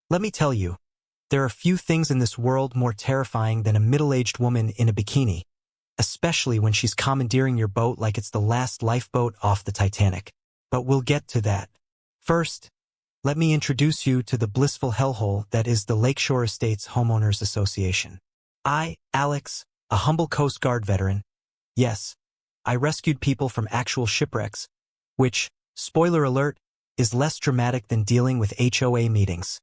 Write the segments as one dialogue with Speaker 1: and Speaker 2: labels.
Speaker 1: Let me tell you, there are few things in this world more terrifying than a middle-aged woman in a bikini, especially when she's commandeering your boat like it's the last lifeboat off the Titanic. But we'll get to that. First, let me introduce you to the blissful hellhole that is the Lakeshore Estates Homeowners Association. I, Alex, a humble Coast Guard veteran, yes, I rescued people from actual shipwrecks, which, spoiler alert, is less dramatic than dealing with HOA meetings.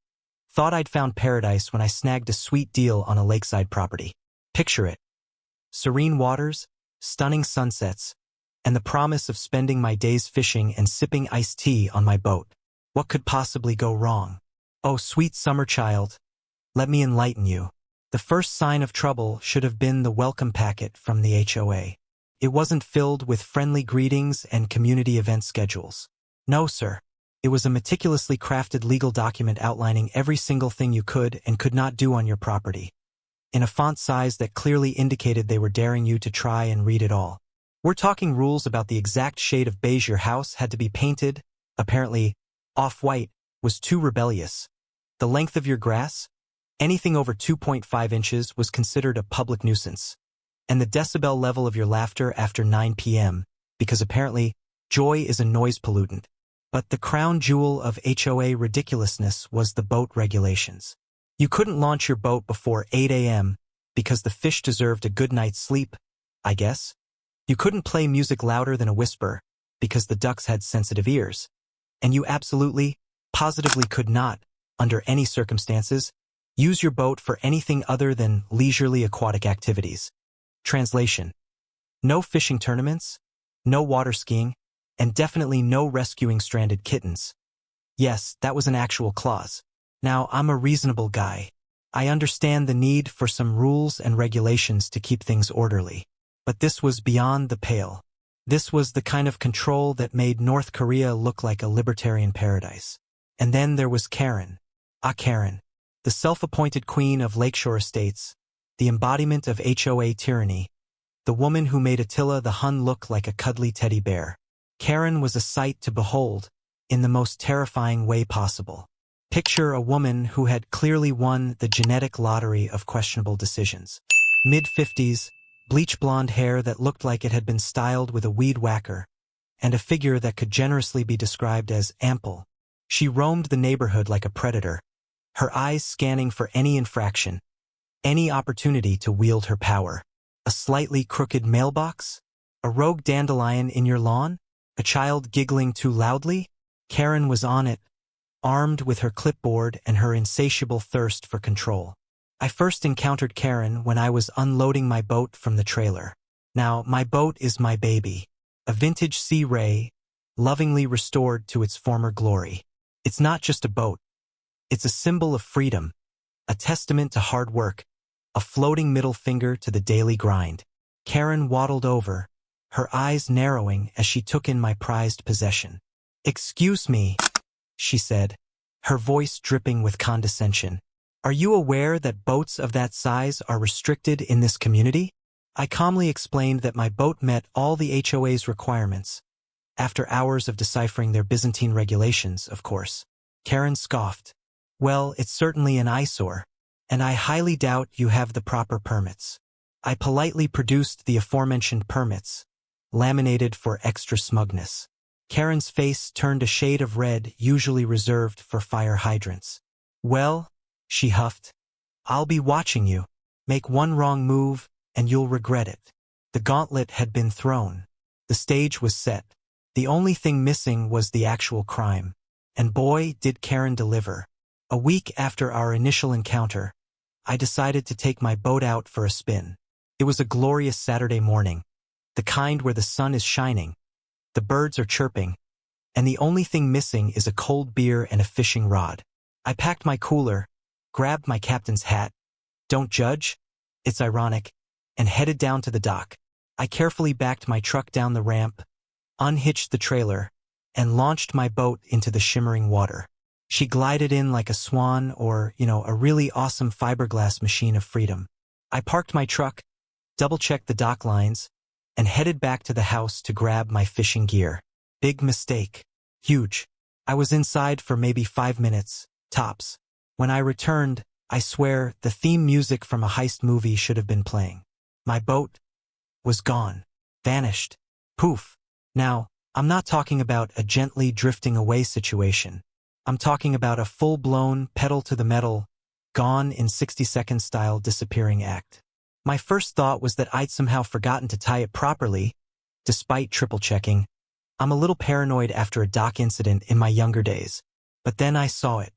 Speaker 1: Thought I'd found paradise when I snagged a sweet deal on a lakeside property. Picture it. Serene waters, stunning sunsets, and the promise of spending my days fishing and sipping iced tea on my boat. What could possibly go wrong? Oh, sweet summer child, let me enlighten you. The first sign of trouble should have been the welcome packet from the HOA. It wasn't filled with friendly greetings and community event schedules. No, sir. It was a meticulously crafted legal document outlining every single thing you could and could not do on your property, in a font size that clearly indicated they were daring you to try and read it all. We're talking rules about the exact shade of beige your house had to be painted. Apparently, off-white was too rebellious. The length of your grass, anything over 2.5 inches, was considered a public nuisance. And the decibel level of your laughter after 9 p.m., because apparently, joy is a noise pollutant. But the crown jewel of HOA ridiculousness was the boat regulations. You couldn't launch your boat before 8 a.m. because the fish deserved a good night's sleep, I guess. You couldn't play music louder than a whisper because the ducks had sensitive ears. And you absolutely, positively could not, under any circumstances, use your boat for anything other than leisurely aquatic activities. Translation: no fishing tournaments, no water skiing, and definitely no rescuing stranded kittens. Yes, that was an actual clause. Now, I'm a reasonable guy. I understand the need for some rules and regulations to keep things orderly. But this was beyond the pale. This was the kind of control that made North Korea look like a libertarian paradise. And then there was Karen. Karen, the self-appointed queen of Lakeshore Estates, the embodiment of HOA tyranny, the woman who made Attila the Hun look like a cuddly teddy bear. Karen was a sight to behold, in the most terrifying way possible. Picture a woman who had clearly won the genetic lottery of questionable decisions. Mid-50s, bleach blonde hair that looked like it had been styled with a weed whacker, and a figure that could generously be described as ample. She roamed the neighborhood like a predator, her eyes scanning for any infraction, any opportunity to wield her power. A slightly crooked mailbox? A rogue dandelion in your lawn? A child giggling too loudly? Karen was on it, armed with her clipboard and her insatiable thirst for control. I first encountered Karen when I was unloading my boat from the trailer. Now, my boat is my baby, a vintage Sea Ray, lovingly restored to its former glory. It's not just a boat. It's a symbol of freedom, a testament to hard work, a floating middle finger to the daily grind. Karen waddled over, her eyes narrowing as she took in my prized possession. "Excuse me," she said, her voice dripping with condescension. "Are you aware that boats of that size are restricted in this community?" I calmly explained that my boat met all the HOA's requirements. After hours of deciphering their Byzantine regulations, of course. Karen scoffed. "Well, it's certainly an eyesore, and I highly doubt you have the proper permits." I politely produced the aforementioned permits, laminated for extra smugness. Karen's face turned a shade of red usually reserved for fire hydrants. "Well," she huffed, "I'll be watching you. Make one wrong move, and you'll regret it." The gauntlet had been thrown. The stage was set. The only thing missing was the actual crime. And boy, did Karen deliver. A week after our initial encounter, I decided to take my boat out for a spin. It was a glorious Saturday morning, the kind where the sun is shining, the birds are chirping, and the only thing missing is a cold beer and a fishing rod. I packed my cooler, grabbed my captain's hat, don't judge, it's ironic, and headed down to the dock. I carefully backed my truck down the ramp, unhitched the trailer, and launched my boat into the shimmering water. She glided in like a swan or, a really awesome fiberglass machine of freedom. I parked my truck, double-checked the dock lines, and headed back to the house to grab my fishing gear. Big mistake. Huge. I was inside for maybe 5 minutes, tops. When I returned, I swear the theme music from a heist movie should have been playing. My boat was gone. Vanished. Poof. Now, I'm not talking about a gently drifting away situation. I'm talking about a full-blown, pedal-to-the-metal, gone in 60 seconds style disappearing act. My first thought was that I'd somehow forgotten to tie it properly, despite triple-checking. I'm a little paranoid after a dock incident in my younger days. But then I saw it.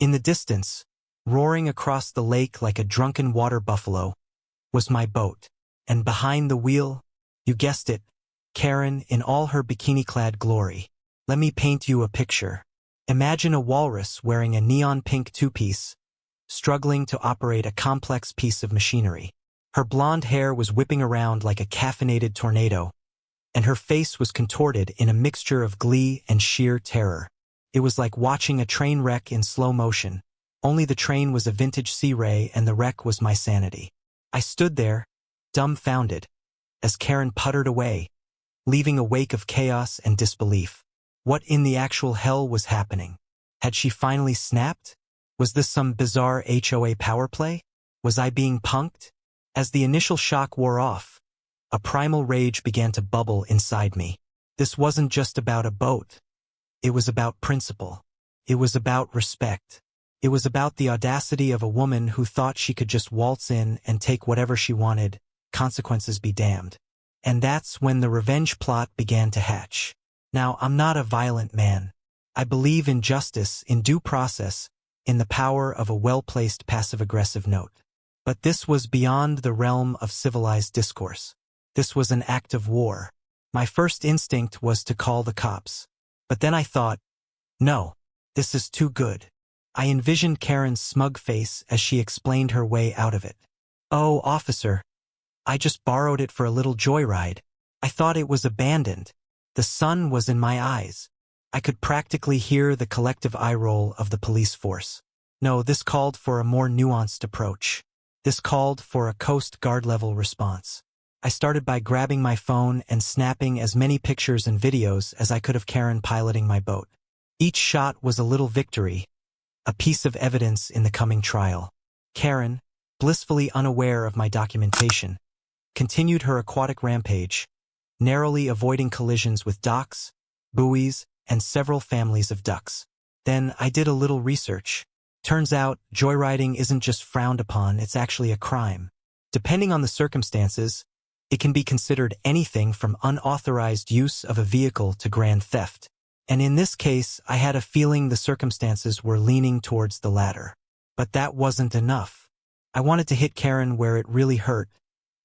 Speaker 1: In the distance, roaring across the lake like a drunken water buffalo, was my boat. And behind the wheel, you guessed it, Karen in all her bikini-clad glory. Let me paint you a picture. Imagine a walrus wearing a neon-pink two-piece, struggling to operate a complex piece of machinery. Her blonde hair was whipping around like a caffeinated tornado, and her face was contorted in a mixture of glee and sheer terror. It was like watching a train wreck in slow motion. Only the train was a vintage Sea Ray and the wreck was my sanity. I stood there, dumbfounded, as Karen puttered away, leaving a wake of chaos and disbelief. What in the actual hell was happening? Had she finally snapped? Was this some bizarre HOA power play? Was I being punked? As the initial shock wore off, a primal rage began to bubble inside me. This wasn't just about a boat. It was about principle. It was about respect. It was about the audacity of a woman who thought she could just waltz in and take whatever she wanted, consequences be damned. And that's when the revenge plot began to hatch. Now, I'm not a violent man. I believe in justice, in due process, in the power of a well-placed passive-aggressive note. But this was beyond the realm of civilized discourse. This was an act of war. My first instinct was to call the cops. But then I thought, no, this is too good. I envisioned Karen's smug face as she explained her way out of it. Oh, officer, I just borrowed it for a little joyride. I thought it was abandoned. The sun was in my eyes. I could practically hear the collective eye roll of the police force. No, this called for a more nuanced approach. This called for a Coast Guard-level response. I started by grabbing my phone and snapping as many pictures and videos as I could of Karen piloting my boat. Each shot was a little victory, a piece of evidence in the coming trial. Karen, blissfully unaware of my documentation, continued her aquatic rampage, narrowly avoiding collisions with docks, buoys, and several families of ducks. Then I did a little research. Turns out, joyriding isn't just frowned upon, it's actually a crime. Depending on the circumstances, it can be considered anything from unauthorized use of a vehicle to grand theft. And in this case, I had a feeling the circumstances were leaning towards the latter. But that wasn't enough. I wanted to hit Karen where it really hurt,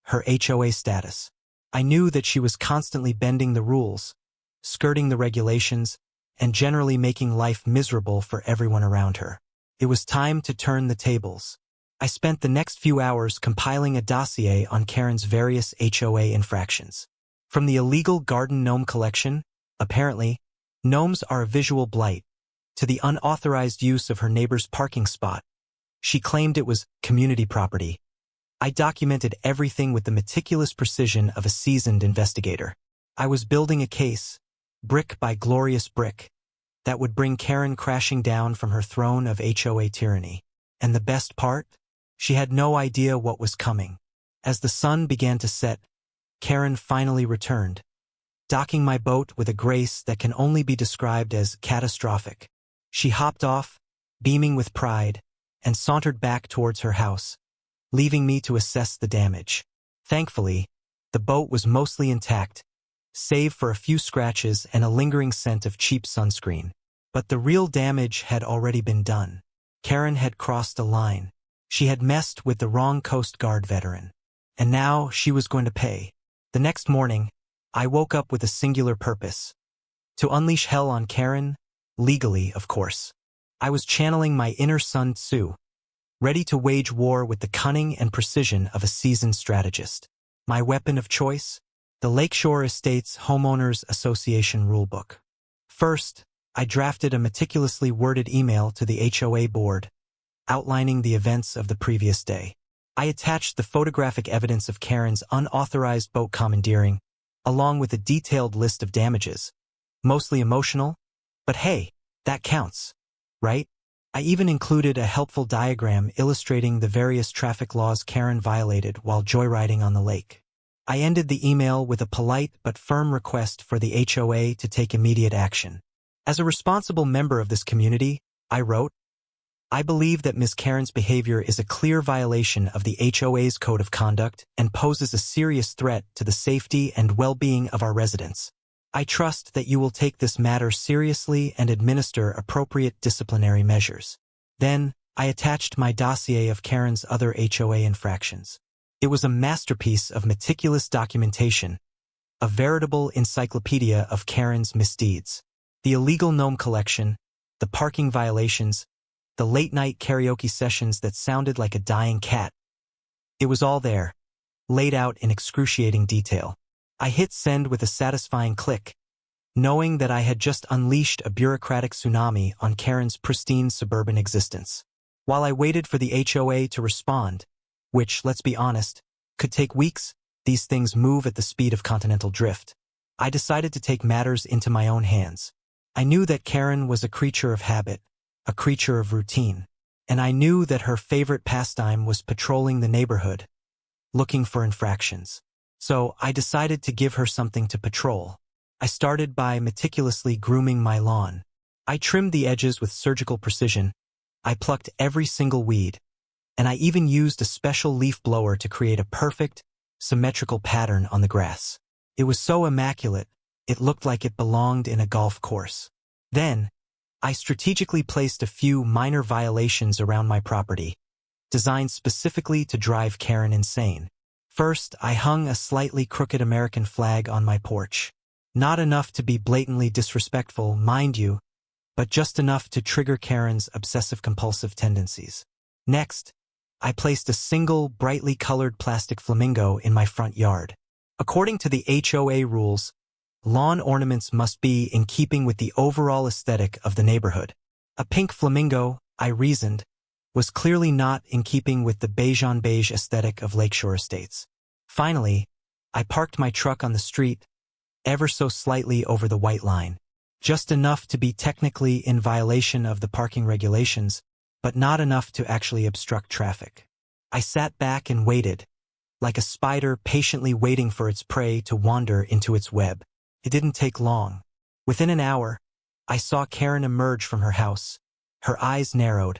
Speaker 1: her HOA status. I knew that she was constantly bending the rules, skirting the regulations, and generally making life miserable for everyone around her. It was time to turn the tables. I spent the next few hours compiling a dossier on Karen's various HOA infractions. From the illegal garden gnome collection, apparently, gnomes are a visual blight, to the unauthorized use of her neighbor's parking spot. She claimed it was community property. I documented everything with the meticulous precision of a seasoned investigator. I was building a case, brick by glorious brick, that would bring Karen crashing down from her throne of HOA tyranny. And the best part? She had no idea what was coming. As the sun began to set, Karen finally returned, docking my boat with a grace that can only be described as catastrophic. She hopped off, beaming with pride, and sauntered back towards her house, leaving me to assess the damage. Thankfully, the boat was mostly intact, save for a few scratches and a lingering scent of cheap sunscreen. But the real damage had already been done. Karen had crossed a line. She had messed with the wrong Coast Guard veteran. And now she was going to pay. The next morning, I woke up with a singular purpose. To unleash hell on Karen, legally, of course. I was channeling my inner Sun Tzu, ready to wage war with the cunning and precision of a seasoned strategist. My weapon of choice? The Lakeshore Estates Homeowners Association Rulebook. First, I drafted a meticulously worded email to the HOA board, outlining the events of the previous day. I attached the photographic evidence of Karen's unauthorized boat commandeering, along with a detailed list of damages, mostly emotional, but hey, that counts, right? I even included a helpful diagram illustrating the various traffic laws Karen violated while joyriding on the lake. I ended the email with a polite but firm request for the HOA to take immediate action. As a responsible member of this community, I wrote, I believe that Ms. Karen's behavior is a clear violation of the HOA's code of conduct and poses a serious threat to the safety and well-being of our residents. I trust that you will take this matter seriously and administer appropriate disciplinary measures. Then, I attached my dossier of Karen's other HOA infractions. It was a masterpiece of meticulous documentation, a veritable encyclopedia of Karen's misdeeds. The illegal gnome collection, the parking violations, the late-night karaoke sessions that sounded like a dying cat. It was all there, laid out in excruciating detail. I hit send with a satisfying click, knowing that I had just unleashed a bureaucratic tsunami on Karen's pristine suburban existence. While I waited for the HOA to respond, which, let's be honest, could take weeks, these things move at the speed of continental drift. I decided to take matters into my own hands. I knew that Karen was a creature of habit, a creature of routine, and I knew that her favorite pastime was patrolling the neighborhood, looking for infractions. So I decided to give her something to patrol. I started by meticulously grooming my lawn. I trimmed the edges with surgical precision. I plucked every single weed, and I even used a special leaf blower to create a perfect, symmetrical pattern on the grass. It was so immaculate, it looked like it belonged in a golf course. Then, I strategically placed a few minor violations around my property, designed specifically to drive Karen insane. First, I hung a slightly crooked American flag on my porch. Not enough to be blatantly disrespectful, mind you, but just enough to trigger Karen's obsessive-compulsive tendencies. Next, I placed a single, brightly colored plastic flamingo in my front yard. According to the HOA rules, lawn ornaments must be in keeping with the overall aesthetic of the neighborhood. A pink flamingo, I reasoned, was clearly not in keeping with the beige-on-beige aesthetic of Lakeshore Estates. Finally, I parked my truck on the street, ever so slightly over the white line. Just enough to be technically in violation of the parking regulations, but not enough to actually obstruct traffic. I sat back and waited, like a spider patiently waiting for its prey to wander into its web. It didn't take long. Within an hour, I saw Karen emerge from her house. Her eyes narrowed,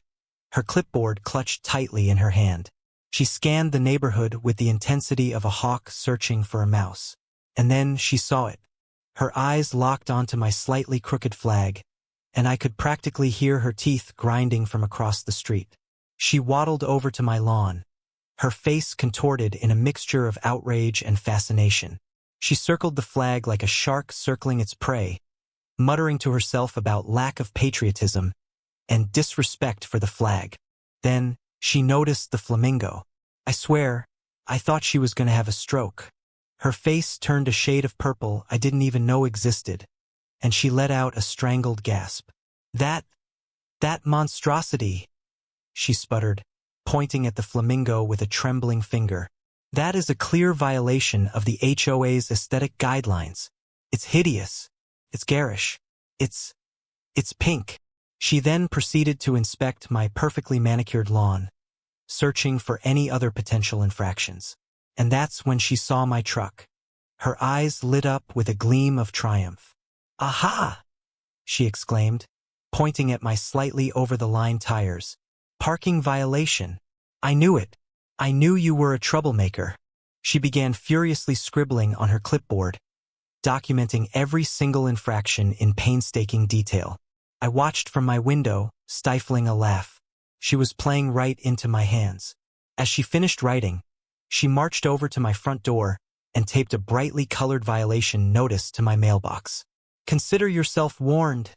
Speaker 1: her clipboard clutched tightly in her hand. She scanned the neighborhood with the intensity of a hawk searching for a mouse. And then she saw it. Her eyes locked onto my slightly crooked flag, and I could practically hear her teeth grinding from across the street. She waddled over to my lawn, her face contorted in a mixture of outrage and fascination. She circled the flag like a shark circling its prey, muttering to herself about lack of patriotism and disrespect for the flag. Then, she noticed the flamingo. I swear, I thought she was going to have a stroke. Her face turned a shade of purple I didn't even know existed, and she let out a strangled gasp. That monstrosity, she sputtered, pointing at the flamingo with a trembling finger. That is a clear violation of the HOA's aesthetic guidelines. It's hideous. It's garish. It's pink. She then proceeded to inspect my perfectly manicured lawn, searching for any other potential infractions. And that's when she saw my truck. Her eyes lit up with a gleam of triumph. Aha! She exclaimed, pointing at my slightly over-the-line tires. Parking violation. I knew it. I knew you were a troublemaker. She began furiously scribbling on her clipboard, documenting every single infraction in painstaking detail. I watched from my window, stifling a laugh. She was playing right into my hands. As she finished writing, she marched over to my front door and taped a brightly colored violation notice to my mailbox. Consider yourself warned,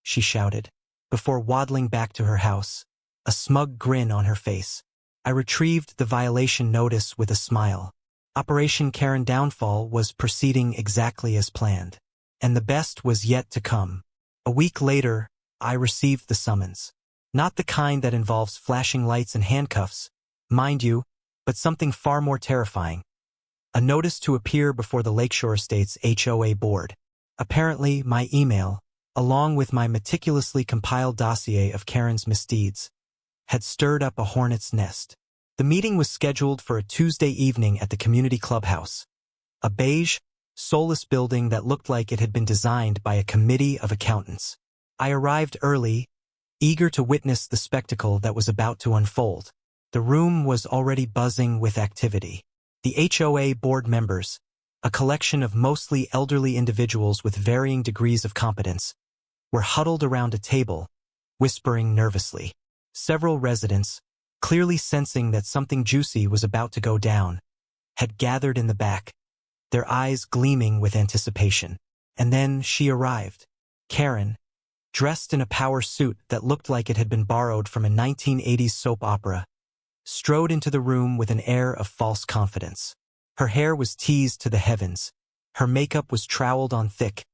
Speaker 1: she shouted, before waddling back to her house, a smug grin on her face. I retrieved the violation notice with a smile. Operation Karen Downfall was proceeding exactly as planned. And the best was yet to come. A week later, I received the summons. Not the kind that involves flashing lights and handcuffs, mind you, but something far more terrifying. A notice to appear before the Lakeshore Estates HOA board. Apparently, my email, along with my meticulously compiled dossier of Karen's misdeeds, had stirred up a hornet's nest. The meeting was scheduled for a Tuesday evening at the community clubhouse, a beige, soulless building that looked like it had been designed by a committee of accountants. I arrived early, eager to witness the spectacle that was about to unfold. The room was already buzzing with activity. The HOA board members, a collection of mostly elderly individuals with varying degrees of competence, were huddled around a table, whispering nervously. Several residents, clearly sensing that something juicy was about to go down, had gathered in the back, their eyes gleaming with anticipation. And then she arrived. Karen, dressed in a power suit that looked like it had been borrowed from a 1980s soap opera, strode into the room with an air of false confidence. Her hair was teased to the heavens, her makeup was troweled on thick,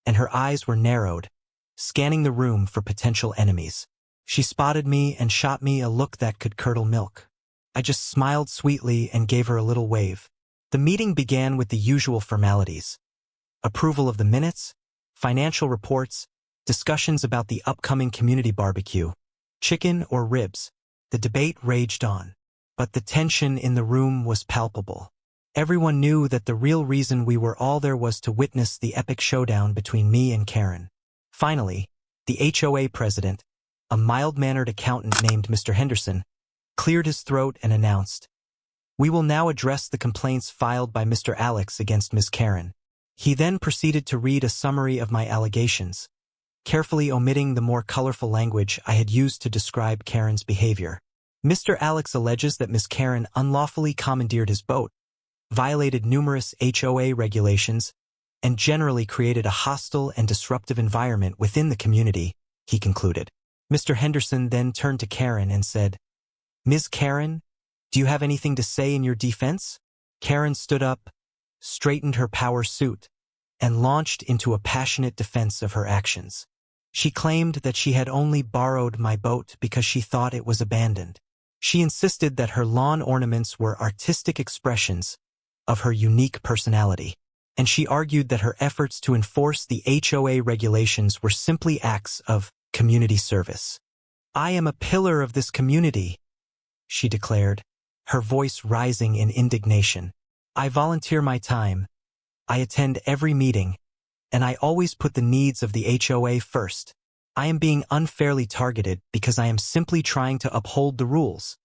Speaker 1: and her eyes were narrowed, scanning the room for potential enemies. She spotted me and shot me a look that could curdle milk. I just smiled sweetly and gave her a little wave. The meeting began with the usual formalities: approval of the minutes, financial reports, discussions about the upcoming community barbecue, chicken or ribs. The debate raged on, but the tension in the room was palpable. Everyone knew that the real reason we were all there was to witness the epic showdown between me and Karen. Finally, the HOA president, a mild-mannered accountant named Mr. Henderson, cleared his throat and announced, "We will now address the complaints filed by Mr. Alex against Ms. Karen." He then proceeded to read a summary of my allegations, carefully omitting the more colorful language I had used to describe Karen's behavior. Mr. Alex alleges that Ms. Karen unlawfully commandeered his boat, violated numerous HOA regulations, and generally created a hostile and disruptive environment within the community, he concluded. Mr. Henderson then turned to Karen and said, "Ms. Karen, do you have anything to say in your defense?" Karen stood up, straightened her power suit, and launched into a passionate defense of her actions. She claimed that she had only borrowed my boat because she thought it was abandoned. She insisted that her lawn ornaments were artistic expressions of her unique personality, and she argued that her efforts to enforce the HOA regulations were simply acts of community service. "I am a pillar of this community," she declared, her voice rising in indignation. "I volunteer my time, I attend every meeting, and I always put the needs of the HOA first. I am being unfairly targeted because I am simply trying to uphold the rules."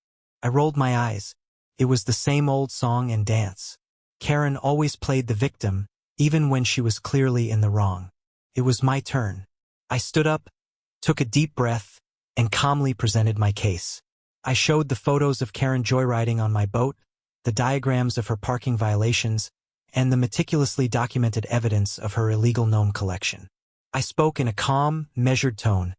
Speaker 1: I rolled my eyes. It was the same old song and dance. Karen always played the victim, even when she was clearly in the wrong. It was my turn. I stood up, took a deep breath, and calmly presented my case. I showed the photos of Karen joyriding on my boat, the diagrams of her parking violations, and the meticulously documented evidence of her illegal gnome collection. I spoke in a calm, measured tone,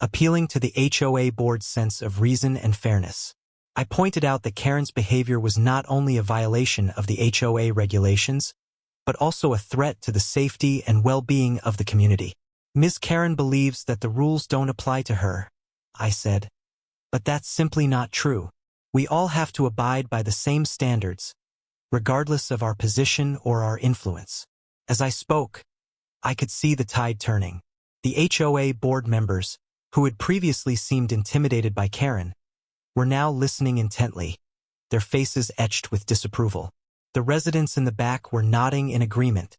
Speaker 1: appealing to the HOA board's sense of reason and fairness. I pointed out that Karen's behavior was not only a violation of the HOA regulations, but also a threat to the safety and well-being of the community. "Ms. Karen believes that the rules don't apply to her," I said. "But that's simply not true. We all have to abide by the same standards, regardless of our position or our influence." As I spoke, I could see the tide turning. The HOA board members, who had previously seemed intimidated by Karen, were now listening intently, their faces etched with disapproval. The residents in the back were nodding in agreement,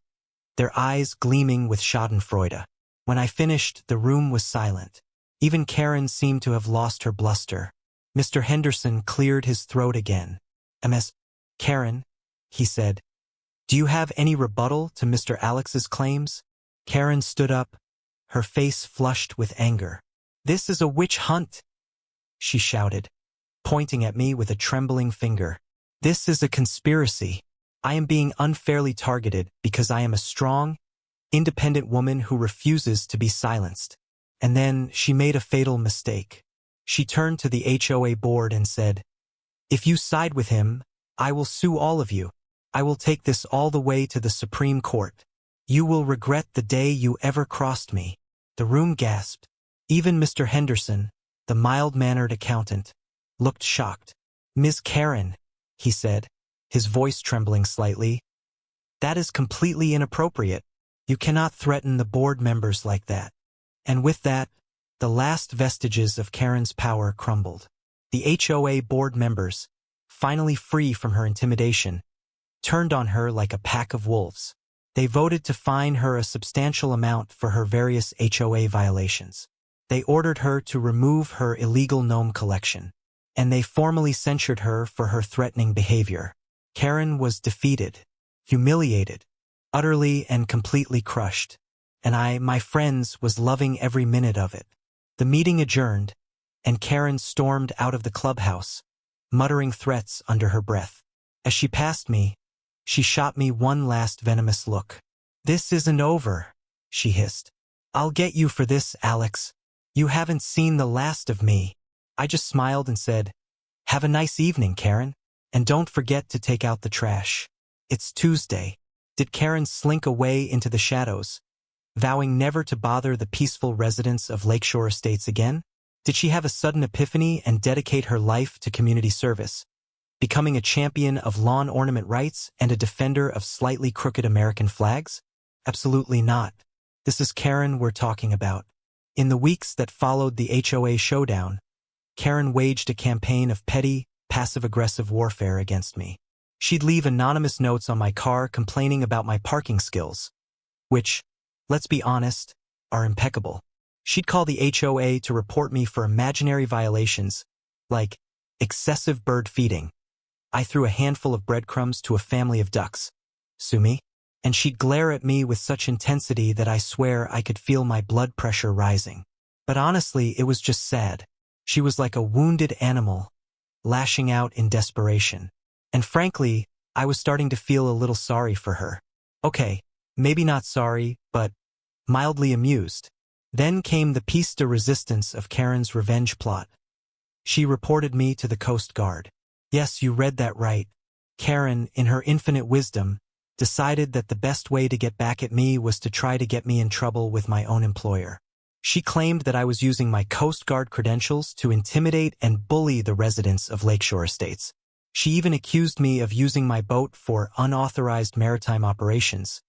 Speaker 1: their eyes gleaming with schadenfreude. When I finished, the room was silent. Even Karen seemed to have lost her bluster. Mr. Henderson cleared his throat again. "Ms. Karen," he said, "do you have any rebuttal to Mr. Alex's claims?" Karen stood up, her face flushed with anger. "This is a witch hunt," she shouted, pointing at me with a trembling finger. "This is a conspiracy. I am being unfairly targeted because I am a strong, independent woman who refuses to be silenced." And then she made a fatal mistake. She turned to the HOA board and said, "If you side with him, I will sue all of you. I will take this all the way to the Supreme Court. You will regret the day you ever crossed me." The room gasped. Even Mr. Henderson, the mild-mannered accountant, looked shocked. "Ms. Karen," he said, his voice trembling slightly, "that is completely inappropriate. You cannot threaten the board members like that." And with that, the last vestiges of Karen's power crumbled. The HOA board members, finally free from her intimidation, turned on her like a pack of wolves. They voted to fine her a substantial amount for her various HOA violations. They ordered her to remove her illegal gnome collection, and they formally censured her for her threatening behavior. Karen was defeated, humiliated, utterly and completely crushed, and I, my friends, was loving every minute of it. The meeting adjourned, and Karen stormed out of the clubhouse, muttering threats under her breath. As she passed me, she shot me one last venomous look. "This isn't over," she hissed. "I'll get you for this, Alex. You haven't seen the last of me." I just smiled and said, "Have a nice evening, Karen, and don't forget to take out the trash. It's Tuesday." Did Karen slink away into the shadows, vowing never to bother the peaceful residents of Lakeshore Estates again? Did she have a sudden epiphany and dedicate her life to community service, becoming a champion of lawn ornament rights and a defender of slightly crooked American flags? Absolutely not. This is Karen we're talking about. In the weeks that followed the HOA showdown, Karen waged a campaign of petty, passive-aggressive warfare against me. She'd leave anonymous notes on my car complaining about my parking skills, which, let's be honest, are impeccable. She'd call the HOA to report me for imaginary violations, like excessive bird feeding. I threw a handful of breadcrumbs to a family of ducks. Sue me? And she'd glare at me with such intensity that I swear I could feel my blood pressure rising. But honestly, it was just sad. She was like a wounded animal, lashing out in desperation. And frankly, I was starting to feel a little sorry for her. Okay, maybe not sorry, but mildly amused. Then came the piece de resistance of Karen's revenge plot. She reported me to the Coast Guard. Yes, you read that right. Karen, in her infinite wisdom, decided that the best way to get back at me was to try to get me in trouble with my own employer. She claimed that I was using my Coast Guard credentials to intimidate and bully the residents of Lakeshore Estates. She even accused me of using my boat for unauthorized maritime operations.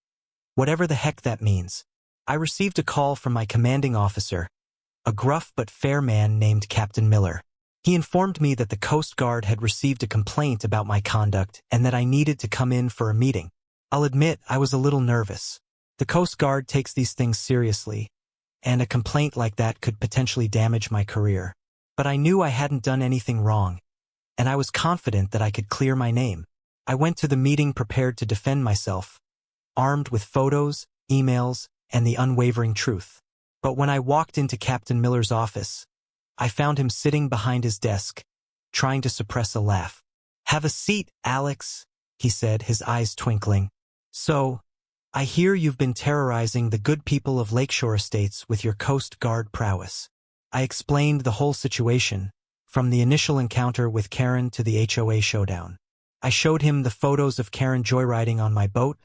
Speaker 1: Whatever the heck that means. I received a call from my commanding officer, a gruff but fair man named Captain Miller. He informed me that the Coast Guard had received a complaint about my conduct and that I needed to come in for a meeting. I'll admit I was a little nervous. The Coast Guard takes these things seriously, and a complaint like that could potentially damage my career. But I knew I hadn't done anything wrong, and I was confident that I could clear my name. I went to the meeting prepared to defend myself, armed with photos, emails, and the unwavering truth. But when I walked into Captain Miller's office, I found him sitting behind his desk, trying to suppress a laugh. "Have a seat, Alex," he said, his eyes twinkling. "So, I hear you've been terrorizing the good people of Lakeshore Estates with your Coast Guard prowess." I explained the whole situation, from the initial encounter with Karen to the HOA showdown. I showed him the photos of Karen joyriding on my boat,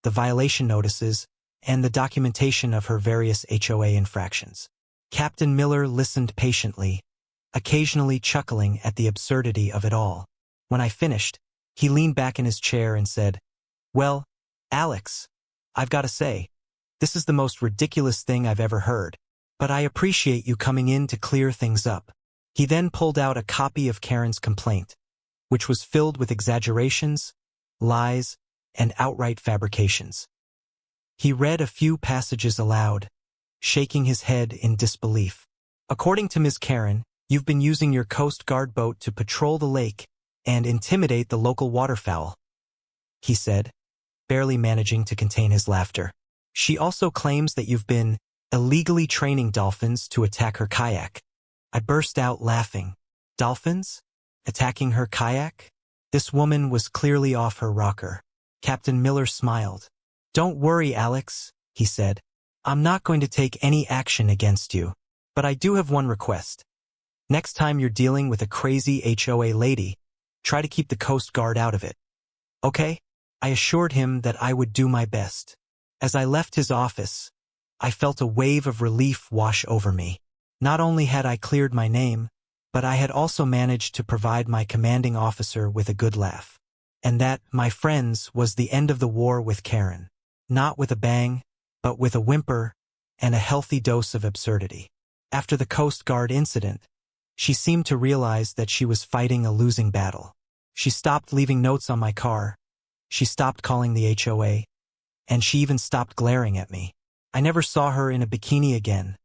Speaker 1: the violation notices, and the documentation of her various HOA infractions. Captain Miller listened patiently, occasionally chuckling at the absurdity of it all. When I finished, he leaned back in his chair and said, "Well, Alex, I've got to say, this is the most ridiculous thing I've ever heard, but I appreciate you coming in to clear things up." He then pulled out a copy of Karen's complaint, which was filled with exaggerations, lies, and outright fabrications. He read a few passages aloud, shaking his head in disbelief. "According to Ms. Karen, you've been using your Coast Guard boat to patrol the lake and intimidate the local waterfowl," he said, barely managing to contain his laughter. "She also claims that you've been illegally training dolphins to attack her kayak." I burst out laughing. Dolphins? Attacking her kayak? This woman was clearly off her rocker. Captain Miller smiled. "Don't worry, Alex," he said. "I'm not going to take any action against you. But I do have one request. Next time you're dealing with a crazy HOA lady, try to keep the Coast Guard out of it. Okay?" I assured him that I would do my best. As I left his office, I felt a wave of relief wash over me. Not only had I cleared my name, but I had also managed to provide my commanding officer with a good laugh. And that, my friends, was the end of the war with Karen. Not with a bang, but with a whimper, and a healthy dose of absurdity. After the Coast Guard incident, she seemed to realize that she was fighting a losing battle. She stopped leaving notes on my car, she stopped calling the HOA, and she even stopped glaring at me. I never saw her in a bikini again.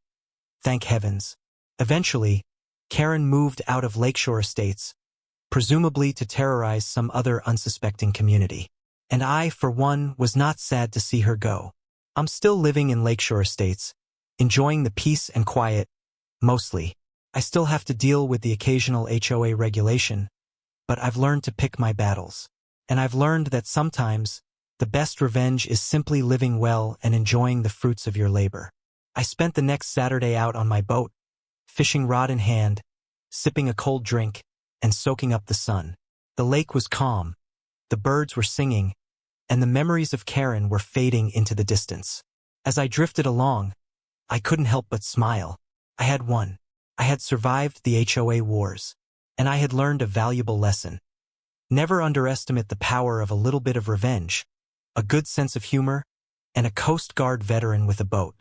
Speaker 1: Thank heavens. Eventually, Karen moved out of Lakeshore Estates, presumably to terrorize some other unsuspecting community. And I, for one, was not sad to see her go. I'm still living in Lakeshore Estates, enjoying the peace and quiet, mostly. I still have to deal with the occasional HOA regulation, but I've learned to pick my battles. And I've learned that sometimes, the best revenge is simply living well and enjoying the fruits of your labor. I spent the next Saturday out on my boat, fishing rod in hand, sipping a cold drink, and soaking up the sun. The lake was calm, the birds were singing, and the memories of Karen were fading into the distance. As I drifted along, I couldn't help but smile. I had won. I had survived the HOA wars, and I had learned a valuable lesson. Never underestimate the power of a little bit of revenge, a good sense of humor, and a Coast Guard veteran with a boat.